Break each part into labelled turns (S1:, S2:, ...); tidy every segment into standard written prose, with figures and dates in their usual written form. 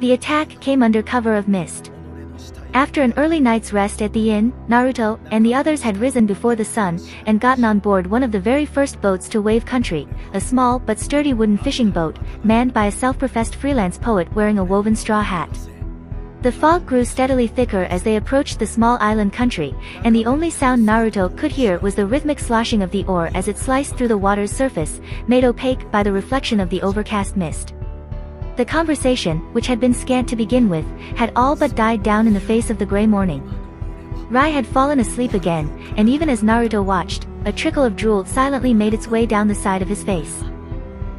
S1: The attack came under cover of mist. After an early night's rest at the inn, Naruto and the others had risen before the sun and gotten on board one of the very first boats to Wave Country, a small but sturdy wooden fishing boat, manned by a self-professed freelance poet wearing a woven straw hat. The fog grew steadily thicker as they approached the small island country, and the only sound Naruto could hear was the rhythmic sloshing of the oar as it sliced through the water's surface, made opaque by the reflection of the overcast mist. The conversation, which had been scant to begin with, had all but died down in the face of the gray morning. Rai had fallen asleep again, and even as Naruto watched, a trickle of drool silently made its way down the side of his face.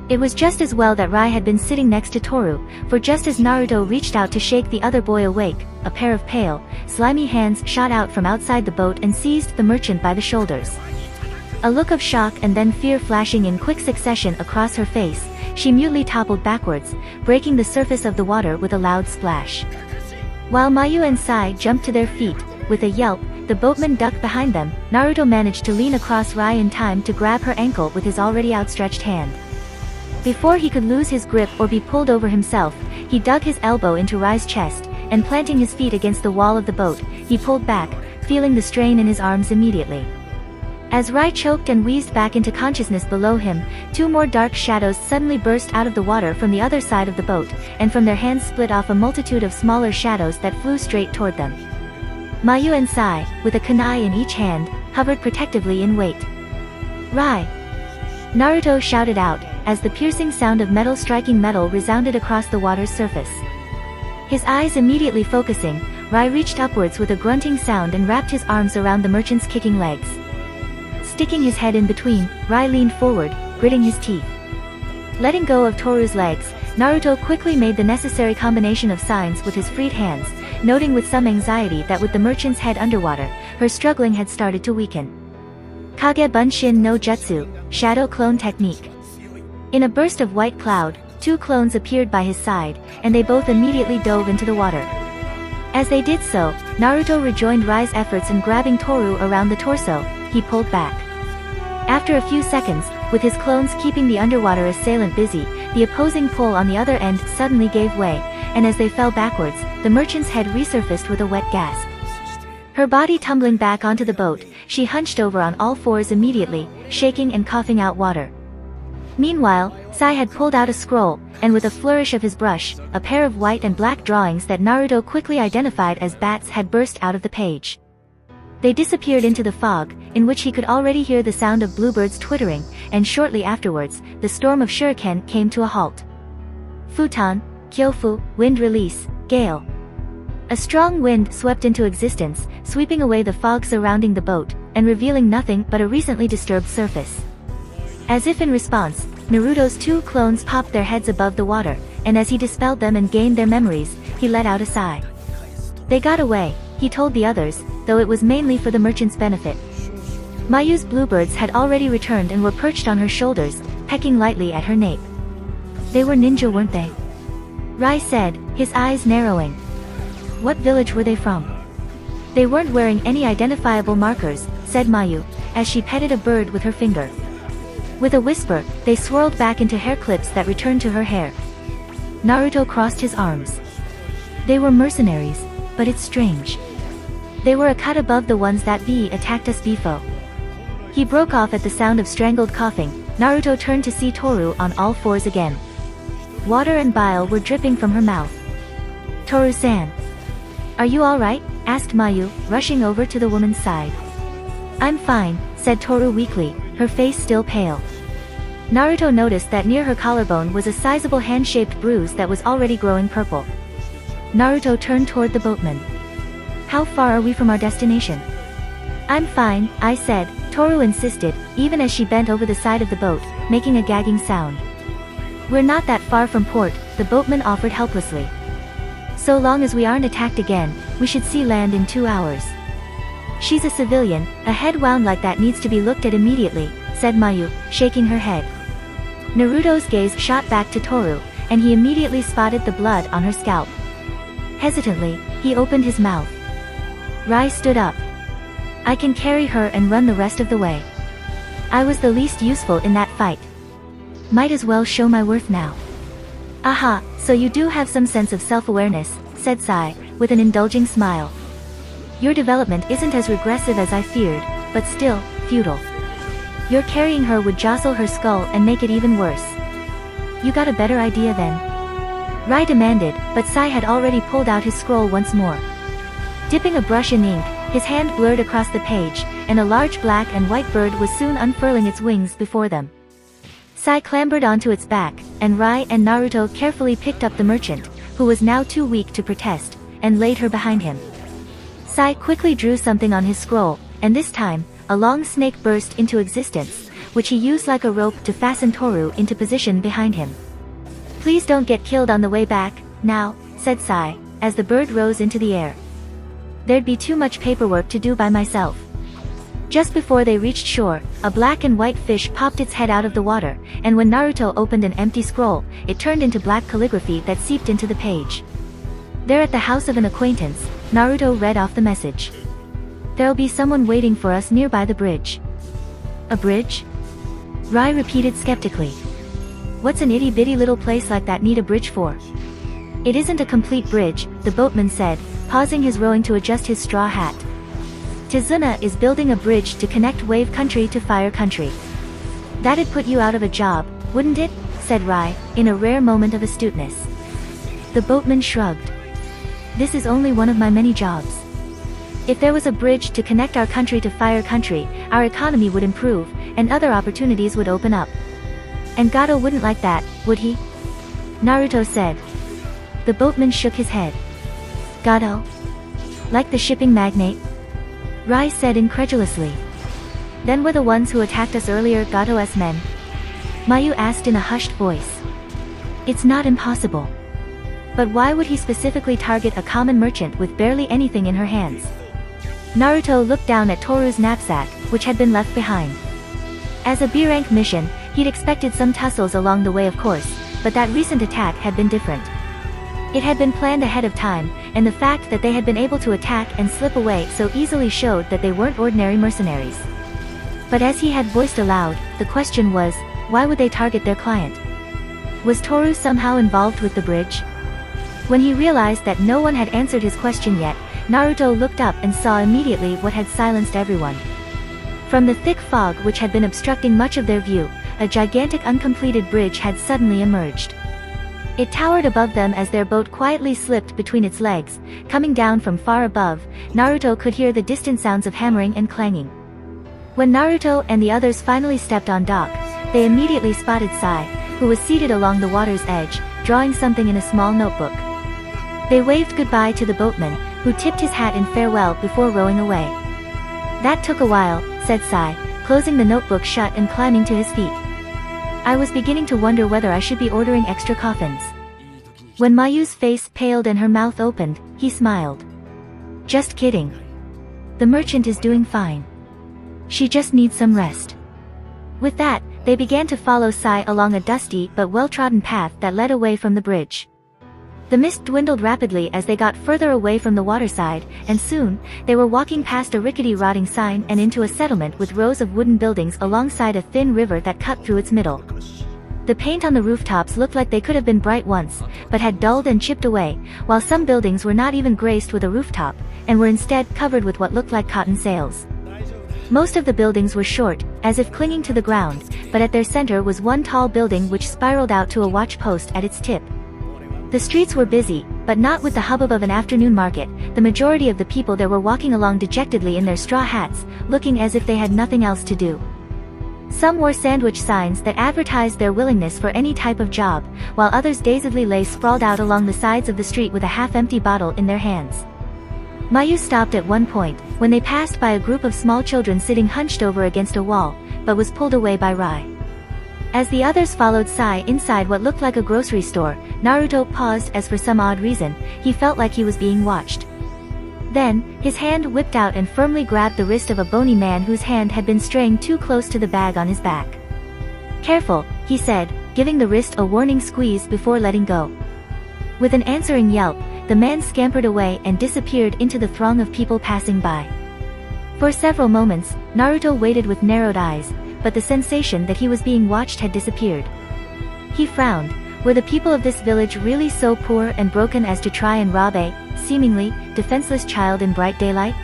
S1: It was just as well that Rai had been sitting next to Toru, for just as Naruto reached out to shake the other boy awake, a pair of pale, slimy hands shot out from outside the boat and seized the merchant by the shoulders. A look of shock and then fear flashing in quick succession across her face, she mutely toppled backwards, breaking the surface of the water with a loud splash. While Mayu and Sai jumped to their feet, with a yelp, the boatman ducked behind them. Naruto managed to lean across Rai in time to grab her ankle with his already outstretched hand. Before he could lose his grip or be pulled over himself, he dug his elbow into Rai's chest, and planting his feet against the wall of the boat, he pulled back, feeling the strain in his arms immediately. As Rai choked and wheezed back into consciousness below him, two more dark shadows suddenly burst out of the water from the other side of the boat, and from their hands split off a multitude of smaller shadows that flew straight toward them. Mayu and Sai, with a kunai in each hand, hovered protectively in wait. "Rai!" Naruto shouted out, as the piercing sound of metal striking metal resounded across the water's surface. His eyes immediately focusing, Rai reached upwards with a grunting sound and wrapped his arms around the merchant's kicking legs. Sticking his head in between, Rai leaned forward, gritting his teeth. Letting go of Toru's legs, Naruto quickly made the necessary combination of signs with his freed hands, noting with some anxiety that with the merchant's head underwater, her struggling had started to weaken. Kage Bunshin no Jutsu, Shadow Clone Technique. In a burst of white cloud, two clones appeared by his side, and they both immediately dove into the water. As they did so, Naruto rejoined Rai's efforts in grabbing Toru around the torso. He pulled back. After a few seconds, with his clones keeping the underwater assailant busy, the opposing pull on the other end suddenly gave way, and as they fell backwards, the merchant's head resurfaced with a wet gasp. Her body tumbling back onto the boat, she hunched over on all fours immediately, shaking and coughing out water. Meanwhile, Sai had pulled out a scroll, and with a flourish of his brush, a pair of white and black drawings that Naruto quickly identified as bats had burst out of the page. They disappeared into the fog, in which he could already hear the sound of bluebirds twittering, and shortly afterwards, the storm of shuriken came to a halt. Futon, Kyofu, wind release, gale. A strong wind swept into existence, sweeping away the fog surrounding the boat, and revealing nothing but a recently disturbed surface. As if in response, Naruto's two clones popped their heads above the water, and as he dispelled them and gained their memories, he let out a sigh. They got away, he told the others, though it was mainly for the merchant's benefit. Mayu's bluebirds had already returned and were perched on her shoulders, pecking lightly at her nape. They were ninja, weren't they? Rai said, his eyes narrowing. What village were they from? They weren't wearing any identifiable markers, said Mayu, as she petted a bird with her finger. With a whisper, they swirled back into hair clips that returned to her hair. Naruto crossed his arms. They were mercenaries, but it's strange. They were a cut above the ones that attacked us before. He broke off at the sound of strangled coughing. Naruto turned to see Toru on all fours again. Water and bile were dripping from her mouth. Toru-san. Are you alright? Asked Mayu, rushing over to the woman's side. I'm fine, said Toru weakly, her face still pale. Naruto noticed that near her collarbone was a sizable hand-shaped bruise that was already growing purple. Naruto turned toward the boatman. How far are we from our destination? I'm fine, I said, Toru insisted, even as she bent over the side of the boat, making a gagging sound. We're not that far from port, the boatman offered helplessly. So long as we aren't attacked again, we should see land in 2 hours. She's a civilian, a head wound like that needs to be looked at immediately, said Mayu, shaking her head. Naruto's gaze shot back to Toru, and he immediately spotted the blood on her scalp. Hesitantly, he opened his mouth. Rai stood up. I can carry her and run the rest of the way. I was the least useful in that fight. Might as well show my worth now. Aha, So you do have some sense of self-awareness, said Sai, with an indulging smile. Your development isn't as regressive as I feared, but still, futile. Your carrying her would jostle her skull and make it even worse. You got a better idea then? Rai demanded, but Sai had already pulled out his scroll once more. Dipping a brush in ink, his hand blurred across the page, and a large black and white bird was soon unfurling its wings before them. Sai clambered onto its back, and Rai and Naruto carefully picked up the merchant, who was now too weak to protest, and laid her behind him. Sai quickly drew something on his scroll, and this time, a long snake burst into existence, which he used like a rope to fasten Toru into position behind him. Please don't get killed on the way back, now, said Sai, as the bird rose into the air. There'd be too much paperwork to do by myself. Just before they reached shore, a black and white fish popped its head out of the water, and when Naruto opened an empty scroll, it turned into black calligraphy that seeped into the page. There at the house of an acquaintance, Naruto read off the message. There'll be someone waiting for us nearby the bridge. A bridge? Rai repeated skeptically. What's an itty-bitty little place like that need a bridge for? It isn't a complete bridge, the boatman said, pausing his rowing to adjust his straw hat. Tizuna is building a bridge to connect Wave Country to Fire Country. That'd put you out of a job, wouldn't it? Said Rai, in a rare moment of astuteness. The boatman shrugged. This is only one of my many jobs. If there was a bridge to connect our country to Fire Country, our economy would improve, and other opportunities would open up. And Gato wouldn't like that, would he? Naruto said. The boatman shook his head. Gato? Like the shipping magnate? Rai said incredulously. Then were the ones who attacked us earlier Gato's men? Mayu asked in a hushed voice. It's not impossible. But why would he specifically target a common merchant with barely anything in her hands? Naruto looked down at Toru's knapsack, which had been left behind. As a B-rank mission, he'd expected some tussles along the way of course, but that recent attack had been different. It had been planned ahead of time, and the fact that they had been able to attack and slip away so easily showed that they weren't ordinary mercenaries. But as he had voiced aloud, the question was, why would they target their client? Was Toru somehow involved with the bridge? When he realized that no one had answered his question yet, Naruto looked up and saw immediately what had silenced everyone. From the thick fog which had been obstructing much of their view, a gigantic uncompleted bridge had suddenly emerged. It towered above them as their boat quietly slipped between its legs. Coming down from far above, Naruto could hear the distant sounds of hammering and clanging. When Naruto and the others finally stepped on dock, they immediately spotted Sai, who was seated along the water's edge, drawing something in a small notebook. They waved goodbye to the boatman, who tipped his hat in farewell before rowing away. That took a while, said Sai, closing the notebook shut and climbing to his feet. I was beginning to wonder whether I should be ordering extra coffins. When Mayu's face paled and her mouth opened, he smiled. Just kidding. The merchant is doing fine. She just needs some rest. With that, they began to follow Sai along a dusty but well-trodden path that led away from the bridge. The mist dwindled rapidly as they got further away from the waterside, and soon, they were walking past a rickety rotting sign and into a settlement with rows of wooden buildings alongside a thin river that cut through its middle. The paint on the rooftops looked like they could have been bright once, but had dulled and chipped away, while some buildings were not even graced with a rooftop, and were instead covered with what looked like cotton sails. Most of the buildings were short, as if clinging to the ground, but at their center was one tall building which spiraled out to a watch post at its tip. The streets were busy, but not with the hubbub of an afternoon market. The majority of the people there were walking along dejectedly in their straw hats, looking as if they had nothing else to do. Some wore sandwich signs that advertised their willingness for any type of job, while others dazedly lay sprawled out along the sides of the street with a half-empty bottle in their hands. Mayu stopped at one point, when they passed by a group of small children sitting hunched over against a wall, but was pulled away by Rai. As the others followed Sai inside what looked like a grocery store, Naruto paused as for some odd reason, he felt like he was being watched. Then, his hand whipped out and firmly grabbed the wrist of a bony man whose hand had been straying too close to the bag on his back. Careful, he said, giving the wrist a warning squeeze before letting go. With an answering yelp, the man scampered away and disappeared into the throng of people passing by. For several moments, Naruto waited with narrowed eyes, but the sensation that he was being watched had disappeared. He frowned, Were the people of this village really so poor and broken as to try and rob a, seemingly, defenseless child in bright daylight?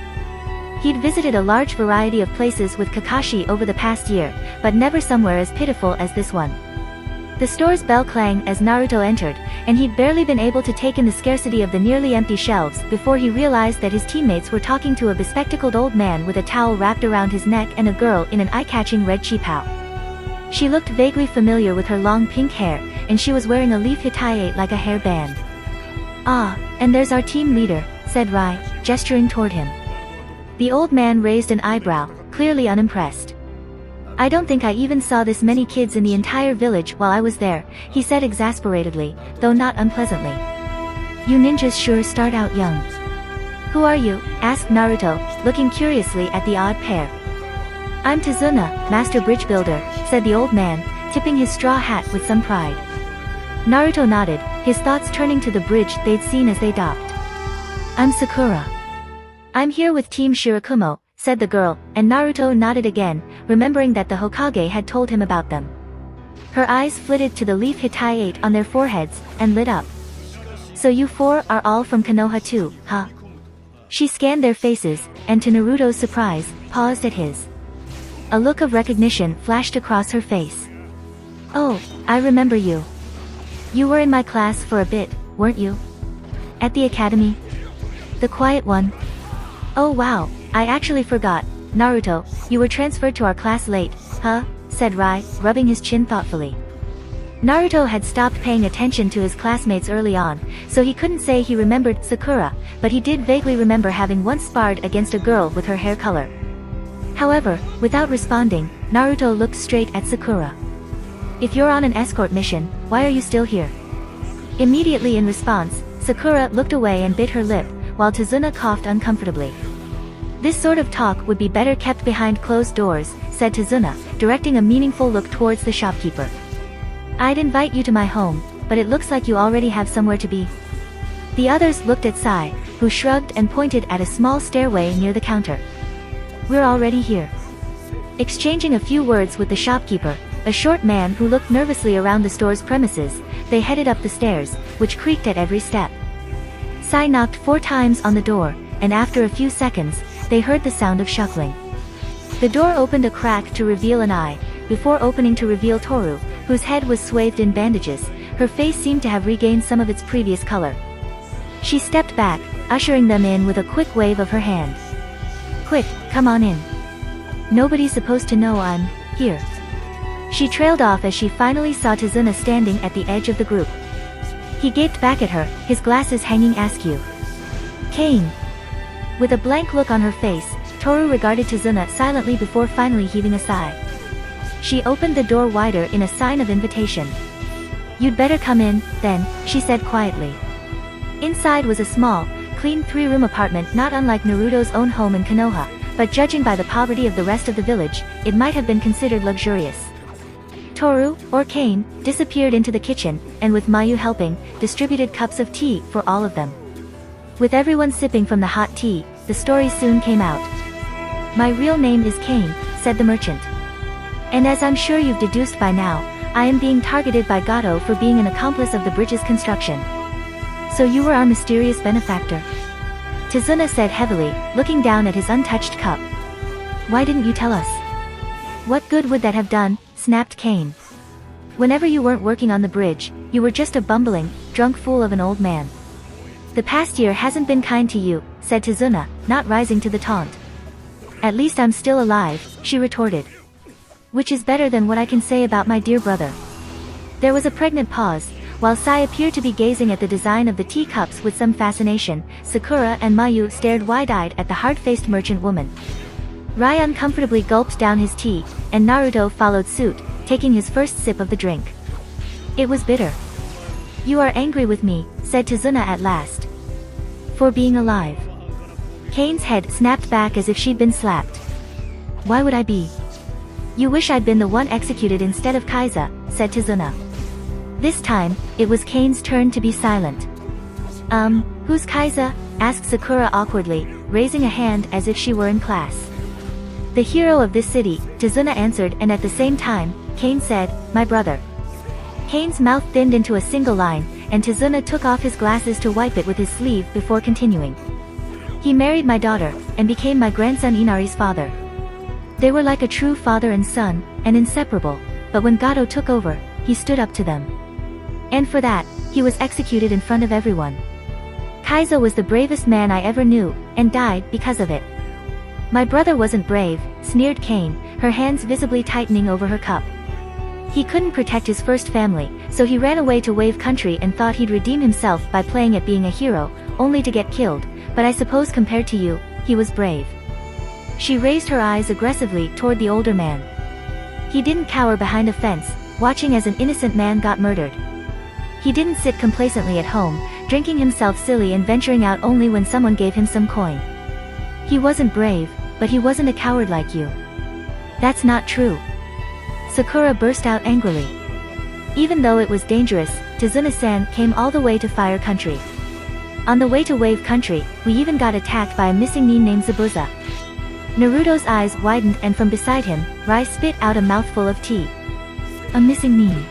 S1: He'd visited a large variety of places with Kakashi over the past year, but never somewhere as pitiful as this one. The store's bell clanged as Naruto entered, and he'd barely been able to take in the scarcity of the nearly empty shelves before he realized that his teammates were talking to a bespectacled old man with a towel wrapped around his neck and a girl in an eye-catching red cheapao. She looked vaguely familiar with her long pink hair, and she was wearing a leaf hitaye like a hair band. "Ah, and there's our team leader," said Rai, gesturing toward him. The old man raised an eyebrow, clearly unimpressed. "I don't think I even saw this many kids in the entire village while I was there," he said exasperatedly, though not unpleasantly. "You ninjas sure start out young." "Who are you?" asked Naruto, looking curiously at the odd pair. "I'm Tazuna, master bridge builder," said the old man, tipping his straw hat with some pride. Naruto nodded, his thoughts turning to the bridge they'd seen as they docked. "I'm Sakura. I'm here with Team Shirakumo," said the girl, and Naruto nodded again, remembering that the Hokage had told him about them. Her eyes flitted to the leaf hitaye on their foreheads, and lit up. "So you four are all from Konoha too, huh?" She scanned their faces, and to Naruto's surprise, paused at his. A look of recognition flashed across her face. "Oh, I remember you. You were in my class for a bit, weren't you? At the academy? The quiet one? Oh wow, I actually forgot. Naruto, you were transferred to our class late, huh?" said Rai, rubbing his chin thoughtfully. Naruto had stopped paying attention to his classmates early on, so he couldn't say he remembered Sakura, but he did vaguely remember having once sparred against a girl with her hair color. However, without responding, Naruto looked straight at Sakura. "If you're on an escort mission, why are you still here?" Immediately in response, Sakura looked away and bit her lip, while Tazuna coughed uncomfortably. "This sort of talk would be better kept behind closed doors," said Tazuna, directing a meaningful look towards the shopkeeper. "I'd invite you to my home, but it looks like you already have somewhere to be." The others looked at Sai, who shrugged and pointed at a small stairway near the counter. "We're already here." Exchanging a few words with the shopkeeper, a short man who looked nervously around the store's premises, they headed up the stairs, which creaked at every step. Sai knocked 4 times on the door, and after a few seconds, they heard the sound of shuffling. The door opened a crack to reveal an eye, before opening to reveal Toru, whose head was swathed in bandages. Her face seemed to have regained some of its previous color. She stepped back, ushering them in with a quick wave of her hand. "Quick, come on in. Nobody's supposed to know I'm here." She trailed off as she finally saw Tazuna standing at the edge of the group. He gaped back at her, his glasses hanging askew. "Kane." With a blank look on her face, Toru regarded Tazuna silently before finally heaving a sigh. She opened the door wider in a sign of invitation. "You'd better come in, then," she said quietly. Inside was a small, clean 3-room apartment not unlike Naruto's own home in Konoha, but judging by the poverty of the rest of the village, it might have been considered luxurious. Toru, or Kane, disappeared into the kitchen, and with Mayu helping, distributed cups of tea for all of them. With everyone sipping from the hot tea, the story soon came out. "My real name is Kane," said the merchant. "And as I'm sure you've deduced by now, I am being targeted by Gato for being an accomplice of the bridge's construction." "So you were our mysterious benefactor?" Tazuna said heavily, looking down at his untouched cup. "Why didn't you tell us?" "What good would that have done?" snapped Kane. "Whenever you weren't working on the bridge, you were just a bumbling, drunk fool of an old man. The past year hasn't been kind to you," said Tazuna, not rising to the taunt. "At least I'm still alive," she retorted. "Which is better than what I can say about my dear brother." There was a pregnant pause, while Sai appeared to be gazing at the design of the teacups with some fascination. Sakura and Mayu stared wide-eyed at the hard-faced merchant woman. Rai uncomfortably gulped down his tea, and Naruto followed suit, taking his first sip of the drink. It was bitter. "You are angry with me," said Tazuna at last. "For being alive." Kane's head snapped back as if she'd been slapped. "Why would I be?" "You wish I'd been the one executed instead of Kaiza," said Tazuna. This time, it was Kane's turn to be silent. Who's Kaiza?" asked Sakura awkwardly, raising a hand as if she were in class. "The hero of this city," Tazuna answered, and at the same time, Kane said, "My brother." Kane's mouth thinned into a single line, and Tizuna took off his glasses to wipe it with his sleeve before continuing. He married my daughter, and became my grandson Inari's father. They were like a true father and son, and inseparable, but when Gato took over, he stood up to them. And for that, he was executed in front of everyone. Kaizo was the bravest man I ever knew, and died because of it. My brother wasn't brave, sneered Kane, her hands visibly tightening over her cup. He couldn't protect his first family, so he ran away to Wave Country and thought he'd redeem himself by playing at being a hero, only to get killed, but I suppose compared to you, he was brave. She raised her eyes aggressively toward the older man. He didn't cower behind a fence, watching as an innocent man got murdered. He didn't sit complacently at home, drinking himself silly and venturing out only when someone gave him some coin. He wasn't brave, but he wasn't a coward like you. That's not true. Sakura burst out angrily. Even though it was dangerous, Tizuna-san came all the way to Fire Country. On the way to Wave Country, we even got attacked by a missing nin named Zabuza. Naruto's eyes widened and from beside him, Rai spit out a mouthful of tea. A missing nin.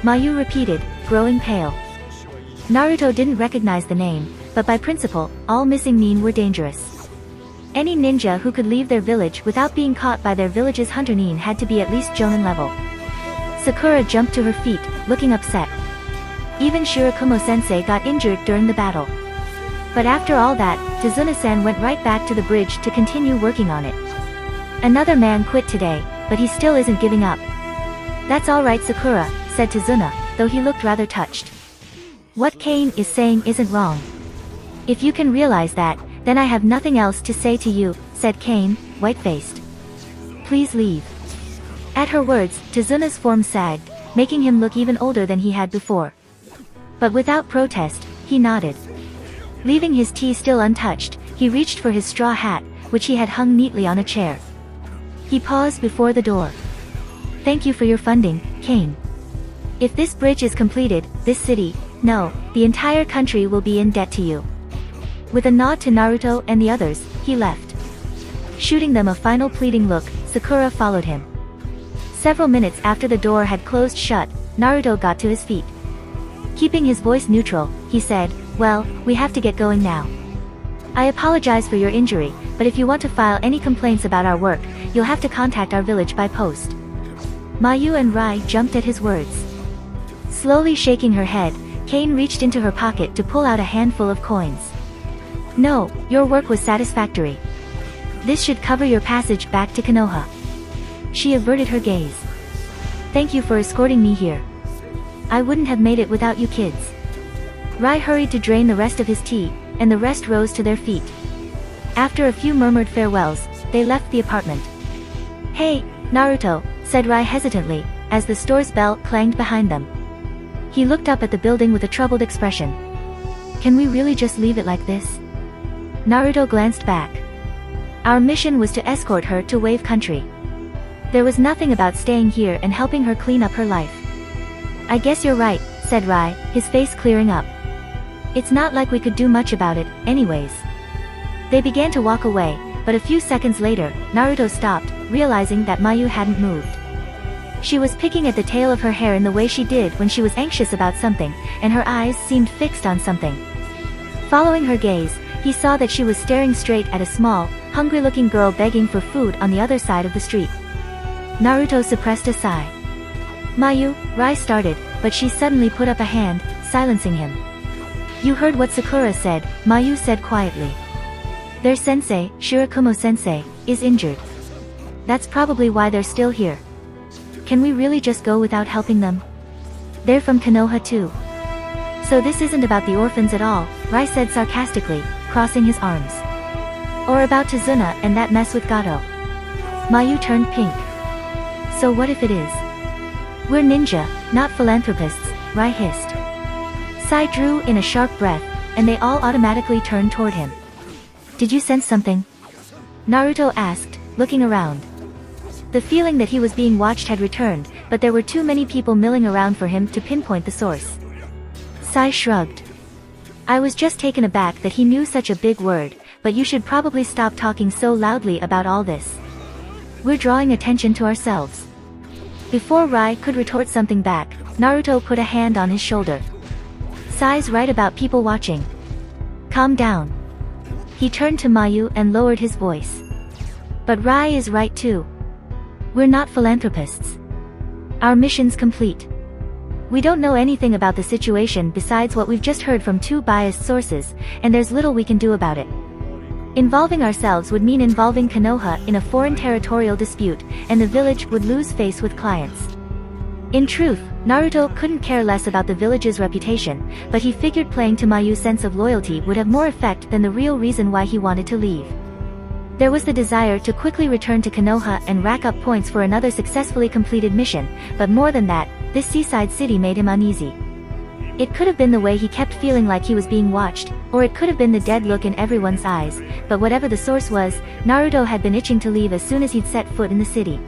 S1: Mayu repeated, growing pale. Naruto didn't recognize the name, but by principle, all missing nin were dangerous. Any ninja who could leave their village without being caught by their village's hunter nin had to be at least Jonin level. Sakura jumped to her feet, looking upset. Even Shirakumo-sensei got injured during the battle. But after all that, Tizuna-san went right back to the bridge to continue working on it. Another man quit today, but he still isn't giving up. That's alright Sakura, said Tizuna, though he looked rather touched. What Kane is saying isn't wrong. If you can realize that, then I have nothing else to say to you, said Kane, white-faced. Please leave. At her words, Tizuna's form sagged, making him look even older than he had before. But without protest, he nodded. Leaving his tea still untouched, he reached for his straw hat, which he had hung neatly on a chair. He paused before the door. Thank you for your funding, Kane. If this bridge is completed, this city, no, the entire country will be in debt to you. With a nod to Naruto and the others, he left. Shooting them a final pleading look, Sakura followed him. Several minutes after the door had closed shut, Naruto got to his feet. Keeping his voice neutral, he said, well, we have to get going now. I apologize for your injury, but if you want to file any complaints about our work, you'll have to contact our village by post. Mayu and Rai jumped at his words. Slowly shaking her head, Kane reached into her pocket to pull out a handful of coins. No, your work was satisfactory. This should cover your passage back to Konoha. She averted her gaze. Thank you for escorting me here. I wouldn't have made it without you kids. Rai hurried to drain the rest of his tea, and the rest rose to their feet. After a few murmured farewells, they left the apartment. Hey, Naruto, said Rai hesitantly, as the store's bell clanged behind them. He looked up at the building with a troubled expression. Can we really just leave it like this? Naruto glanced back. Our mission was to escort her to Wave Country. There was nothing about staying here and helping her clean up her life. I guess you're right, said Rai, his face clearing up. It's not like we could do much about it, anyways. They began to walk away, but a few seconds later, Naruto stopped, realizing that Mayu hadn't moved. She was picking at the tail of her hair in the way she did when she was anxious about something, and her eyes seemed fixed on something. Following her gaze, he saw that she was staring straight at a small, hungry-looking girl begging for food on the other side of the street. Naruto suppressed a sigh. Mayu, Rai started, but she suddenly put up a hand, silencing him. You heard what Sakura said, Mayu said quietly. Their sensei, Shirakumo-sensei, is injured. That's probably why they're still here. Can we really just go without helping them? They're from Konoha too. So this isn't about the orphans at all, Rai said sarcastically, crossing his arms. Or about Tizuna and that mess with Gato. Mayu turned pink. So what if it is? We're ninja, not philanthropists, Rai hissed. Sai drew in a sharp breath, and they all automatically turned toward him. Did you sense something? Naruto asked, looking around. The feeling that he was being watched had returned, but there were too many people milling around for him to pinpoint the source. Sai shrugged. I was just taken aback that he knew such a big word, but you should probably stop talking so loudly about all this. We're drawing attention to ourselves. Before Rai could retort something back, Naruto put a hand on his shoulder. Sai's right about people watching. Calm down. He turned to Mayu and lowered his voice. But Rai is right too. We're not philanthropists. Our mission's complete. We don't know anything about the situation besides what we've just heard from two biased sources, and there's little we can do about it. Involving ourselves would mean involving Konoha in a foreign territorial dispute, and the village would lose face with clients. In truth, Naruto couldn't care less about the village's reputation, but he figured playing to Mayu's sense of loyalty would have more effect than the real reason why he wanted to leave. There was the desire to quickly return to Konoha and rack up points for another successfully completed mission, but more than that, this seaside city made him uneasy. It could have been the way he kept feeling like he was being watched, or it could have been the dead look in everyone's eyes, but whatever the source was, Naruto had been itching to leave as soon as he'd set foot in the city.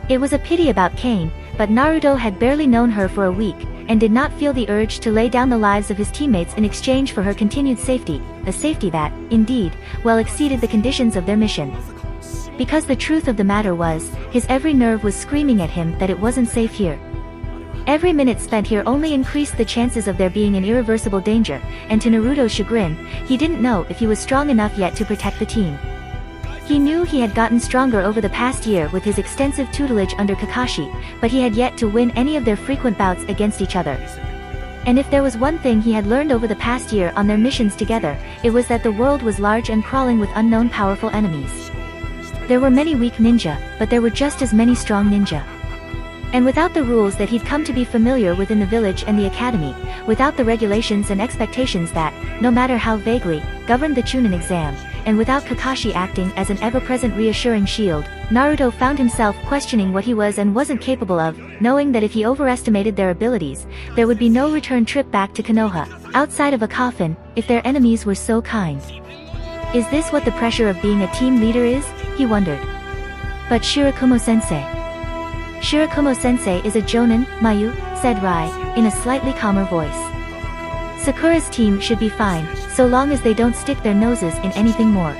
S1: It was a pity about Kane, but Naruto had barely known her for a week, and did not feel the urge to lay down the lives of his teammates in exchange for her continued safety, a safety that, indeed, well exceeded the conditions of their mission. Because the truth of the matter was, his every nerve was screaming at him that it wasn't safe here. Every minute spent here only increased the chances of there being an irreversible danger, and to Naruto's chagrin, he didn't know if he was strong enough yet to protect the team. He knew he had gotten stronger over the past year with his extensive tutelage under Kakashi, but he had yet to win any of their frequent bouts against each other. And if there was one thing he had learned over the past year on their missions together, it was that the world was large and crawling with unknown powerful enemies. There were many weak ninja, but there were just as many strong ninja. And without the rules that he'd come to be familiar with in the village and the academy, without the regulations and expectations that, no matter how vaguely, governed the Chunin exam, and without Kakashi acting as an ever-present reassuring shield, Naruto found himself questioning what he was and wasn't capable of, knowing that if he overestimated their abilities, there would be no return trip back to Konoha, outside of a coffin, if their enemies were so kind. Is this what the pressure of being a team leader is? He wondered. But Shirakumo-sensei. Shirakumo-sensei is a jonin, Mayu, said Rai, in a slightly calmer voice. Sakura's team should be fine, so long as they don't stick their noses in anything more.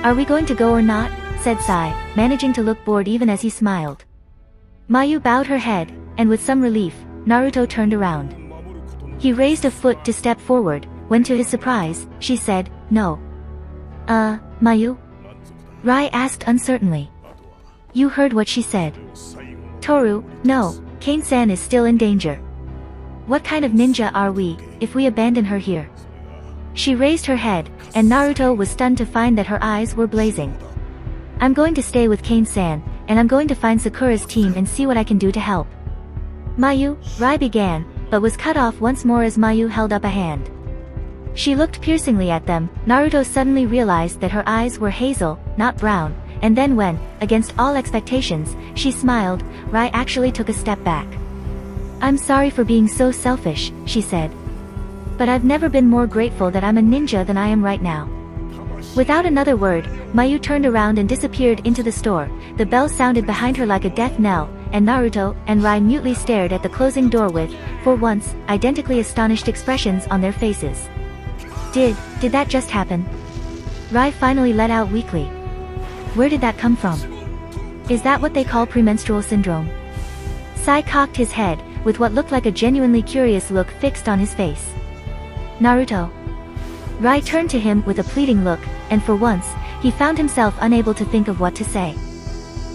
S1: Are we going to go or not? Said Sai, managing to look bored even as he smiled. Mayu bowed her head, and with some relief, Naruto turned around. He raised a foot to step forward, when to his surprise, she said, no. Mayu? Rai asked uncertainly. You heard what she said. Toru, no, Kane-san is still in danger. What kind of ninja are we, if we abandon her here? She raised her head, and Naruto was stunned to find that her eyes were blazing. I'm going to stay with Kane-san, and I'm going to find Sakura's team and see what I can do to help. Mayu, Rai began, but was cut off once more as Mayu held up a hand. She looked piercingly at them. Naruto suddenly realized that her eyes were hazel, not brown, and then when, against all expectations, she smiled, Rai actually took a step back. I'm sorry for being so selfish, she said. But I've never been more grateful that I'm a ninja than I am right now. Without another word, Mayu turned around and disappeared into the store. The bell sounded behind her like a death knell, and Naruto and Rai mutely stared at the closing door with, for once, identically astonished expressions on their faces. Did that just happen? Rai finally let out weakly. Where did that come from? Is that what they call premenstrual syndrome? Sai cocked his head, with what looked like a genuinely curious look fixed on his face. Naruto. Rai turned to him with a pleading look, and for once, he found himself unable to think of what to say.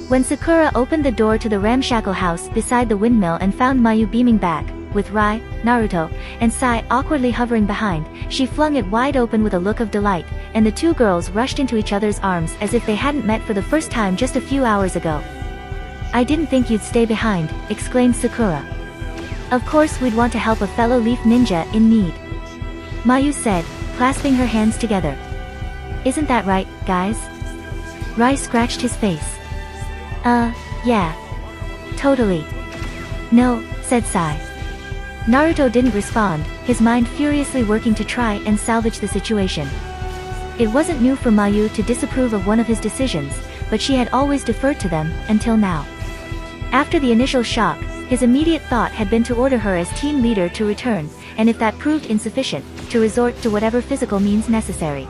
S1: When Sakura opened the door to the ramshackle house beside the windmill and found Mayu beaming back, with Rai, Naruto, and Sai awkwardly hovering behind, she flung it wide open with a look of delight, and the two girls rushed into each other's arms as if they hadn't met for the first time just a few hours ago. I didn't think you'd stay behind, exclaimed Sakura. Of course we'd want to help a fellow leaf ninja in need. Mayu said, clasping her hands together. Isn't that right, guys? Rai scratched his face. Yeah. Totally. No, said Sai. Naruto didn't respond, his mind furiously working to try and salvage the situation. It wasn't new for Mayu to disapprove of one of his decisions, but she had always deferred to them, until now. After the initial shock, his immediate thought had been to order her as team leader to return, and if that proved insufficient, to resort to whatever physical means necessary.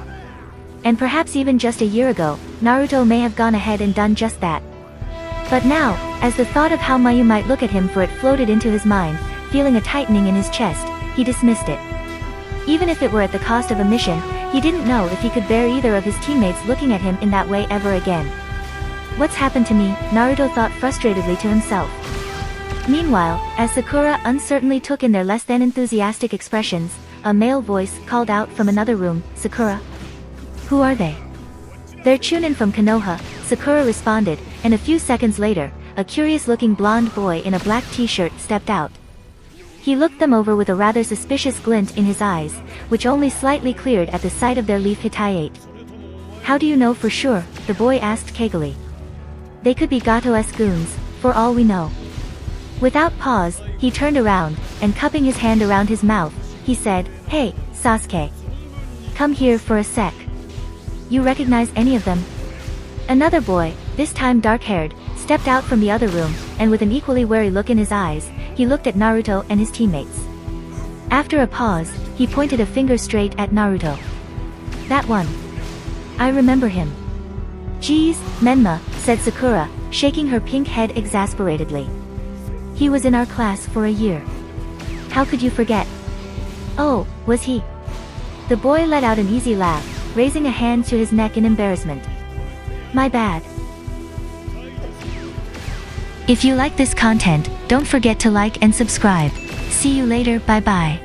S1: And perhaps even just a year ago, Naruto may have gone ahead and done just that. But now, as the thought of how Mayu might look at him for it floated into his mind, feeling a tightening in his chest, he dismissed it. Even if it were at the cost of a mission, he didn't know if he could bear either of his teammates looking at him in that way ever again. What's happened to me? Naruto thought frustratedly to himself. Meanwhile, as Sakura uncertainly took in their less than enthusiastic expressions, a male voice called out from another room, "Sakura? Who are they?" "They're Chunin from Konoha," Sakura responded, and a few seconds later, a curious-looking blonde boy in a black t-shirt stepped out. He looked them over with a rather suspicious glint in his eyes, which only slightly cleared at the sight of their leaf Hitayate. "How do you know for sure?" the boy asked cagily. "They could be Gato's goons, for all we know." Without pause, he turned around, and cupping his hand around his mouth, he said, "Hey, Sasuke. Come here for a sec. You recognize any of them?" Another boy, this time dark-haired, stepped out from the other room, and with an equally wary look in his eyes, he looked at Naruto and his teammates. After a pause, he pointed a finger straight at Naruto. "That one. I remember him." "Geez, Menma," said Sakura, shaking her pink head exasperatedly. "He was in our class for a year. How could you forget?" "Oh, was he?" The boy let out an easy laugh, raising a hand to his neck in embarrassment. "My bad." If you like this content, don't forget to like and subscribe. See you later, bye bye.